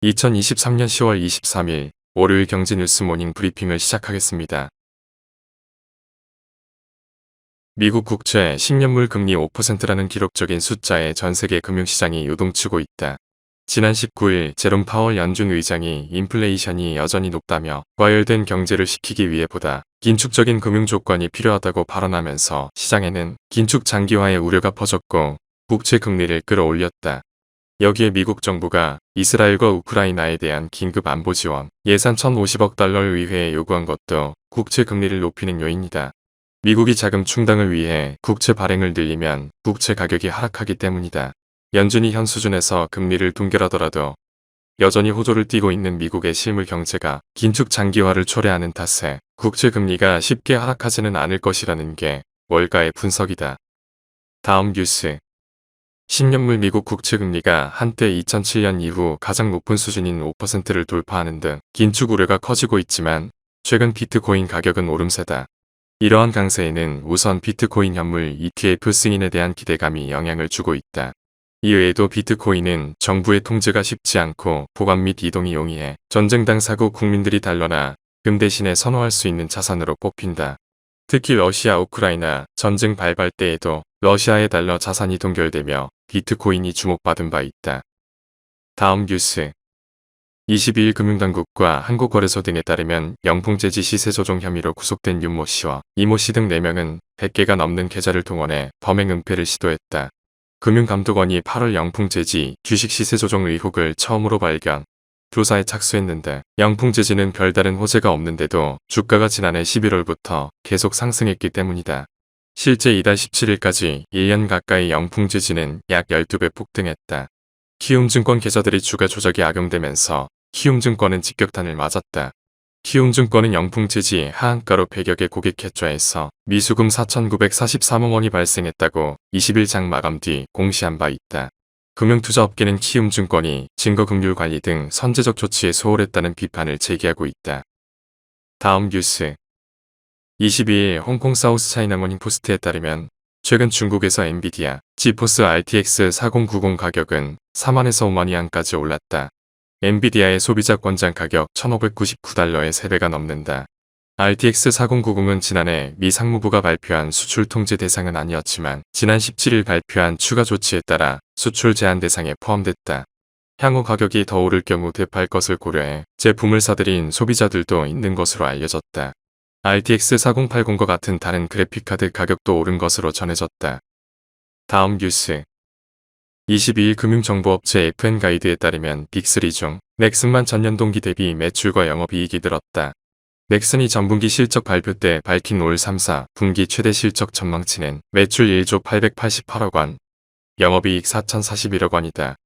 2023년 10월 23일 월요일 경제뉴스 모닝 브리핑을 시작하겠습니다. 미국 국채 10년물 금리 5%라는 기록적인 숫자에 전세계 금융시장이 요동치고 있다. 지난 19일 제롬 파월 연준 의장이 인플레이션이 여전히 높다며 과열된 경제를 식히기 위해 보다 긴축적인 금융 조건이 필요하다고 발언하면서 시장에는 긴축 장기화의 우려가 퍼졌고 국채 금리를 끌어올렸다. 여기에 미국 정부가 이스라엘과 우크라이나에 대한 긴급 안보 지원 예산 1,050억 달러를 의회에 요구한 것도 국채 금리를 높이는 요인이다. 미국이 자금 충당을 위해 국채 발행을 늘리면 국채 가격이 하락하기 때문이다. 연준이 현 수준에서 금리를 동결하더라도 여전히 호조를 띠고 있는 미국의 실물 경제가 긴축 장기화를 초래하는 탓에 국채 금리가 쉽게 하락하지는 않을 것이라는 게 월가의 분석이다. 다음 뉴스. 10년물 미국 국채 금리가 한때 2007년 이후 가장 높은 수준인 5%를 돌파하는 등 긴축 우려가 커지고 있지만 최근 비트코인 가격은 오름세다. 이러한 강세에는 우선 비트코인 현물 ETF 승인에 대한 기대감이 영향을 주고 있다. 이외에도 비트코인은 정부의 통제가 쉽지 않고 보관 및 이동이 용이해 전쟁 당사국 국민들이 달러나 금 대신에 선호할 수 있는 자산으로 뽑힌다. 특히 러시아 우크라이나 전쟁 발발 때에도 러시아의 달러 자산이 동결되며 비트코인이 주목받은 바 있다. 다음 뉴스. 22일 금융당국과 한국거래소 등에 따르면 영풍재지 시세 조종 혐의로 구속된 윤모 씨와 이모 씨 등 4명은 100개가 넘는 계좌를 동원해 범행 은폐를 시도했다. 금융감독원이 8월 영풍재지 주식 시세 조종 의혹을 처음으로 발견, 조사에 착수했는데 영풍재지는 별다른 호재가 없는데도 주가가 지난해 11월부터 계속 상승했기 때문이다. 실제 이달 17일까지 1년 가까이 영풍재지는 약 12배 폭등했다. 키움증권 계좌들이 주가 조작이 악용되면서 키움증권은 직격탄을 맞았다. 키움증권은 영풍재지 하한가로 100여 개 고객 계좌에서 미수금 4,943억 원이 발생했다고 20일 장 마감 뒤 공시한 바 있다. 금융투자업계는 키움증권이 증거금융 관리 등 선제적 조치에 소홀했다는 비판을 제기하고 있다. 다음 뉴스. 22일 홍콩 사우스 차이나 모닝포스트에 따르면 최근 중국에서 엔비디아 지포스 RTX 4090 가격은 4만에서 5만 위안까지 올랐다. 엔비디아의 소비자 권장 가격 1,599달러의 3배가 넘는다. RTX 4090은 지난해 미 상무부가 발표한 수출 통제 대상은 아니었지만 지난 17일 발표한 추가 조치에 따라 수출 제한 대상에 포함됐다. 향후 가격이 더 오를 경우 대파할 것을 고려해 제품을 사들인 소비자들도 있는 것으로 알려졌다. RTX 4080과 같은 다른 그래픽카드 가격도 오른 것으로 전해졌다. 다음 뉴스. 22일 금융정보업체 FN가이드에 따르면 빅3 중 넥슨만 전년동기 대비 매출과 영업이익이 늘었다. 넥슨이 전분기 실적 발표 때 밝힌 올 3사 분기 최대 실적 전망치는 매출 1조 888억 원, 영업이익 4,041억 원이다.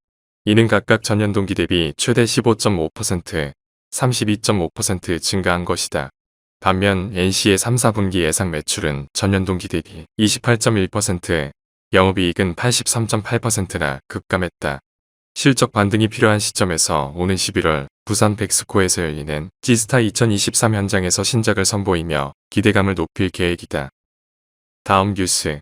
이는 각각 전년동기 대비 최대 15.5%, 32.5% 증가한 것이다. 반면 NC의 3, 4분기 예상 매출은 전년 동기 대비 28.1%, 영업이익은 83.8%나 급감했다. 실적 반등이 필요한 시점에서 오는 11월 부산 백스코에서 열리는 지스타 2023 현장에서 신작을 선보이며 기대감을 높일 계획이다. 다음 뉴스.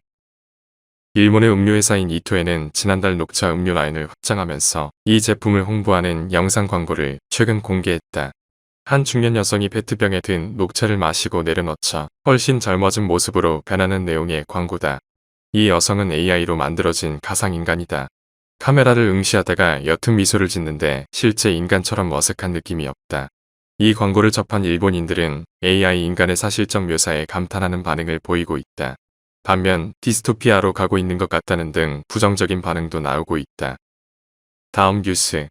일본의 음료회사인 이토에는 지난달 녹차 음료 라인을 확장하면서 이 제품을 홍보하는 영상 광고를 최근 공개했다. 한 중년 여성이 페트병에 든 녹차를 마시고 내려놓자 훨씬 젊어진 모습으로 변하는 내용의 광고다. 이 여성은 AI로 만들어진 가상인간이다. 카메라를 응시하다가 옅은 미소를 짓는데 실제 인간처럼 어색한 느낌이 없다. 이 광고를 접한 일본인들은 AI 인간의 사실적 묘사에 감탄하는 반응을 보이고 있다. 반면 디스토피아로 가고 있는 것 같다는 등 부정적인 반응도 나오고 있다. 다음 뉴스.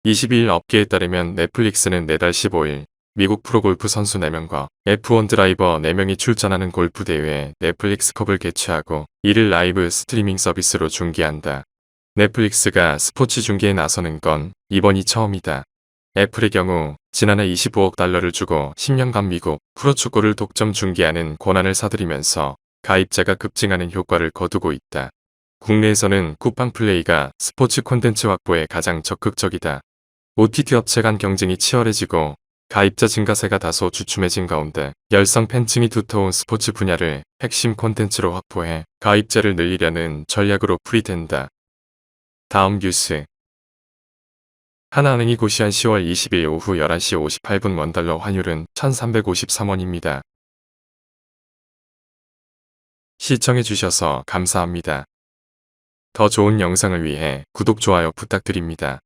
22일 업계에 따르면 넷플릭스는 내달 15일 미국 프로골프 선수 4명과 F1 드라이버 4명이 출전하는 골프 대회 넷플릭스컵을 개최하고 이를 라이브 스트리밍 서비스로 중계한다. 넷플릭스가 스포츠 중계에 나서는 건 이번이 처음이다. 애플의 경우 지난해 25억 달러를 주고 10년간 미국 프로축구를 독점 중계하는 권한을 사들이면서 가입자가 급증하는 효과를 거두고 있다. 국내에서는 쿠팡 플레이가 스포츠 콘텐츠 확보에 가장 적극적이다. OTT 업체 간 경쟁이 치열해지고 가입자 증가세가 다소 주춤해진 가운데 열성 팬층이 두터운 스포츠 분야를 핵심 콘텐츠로 확보해 가입자를 늘리려는 전략으로 풀이된다. 다음 뉴스. 하나은행이 고시한 10월 20일 오후 11시 58분 원달러 환율은 1353원입니다. 시청해주셔서 감사합니다. 더 좋은 영상을 위해 구독, 좋아요 부탁드립니다.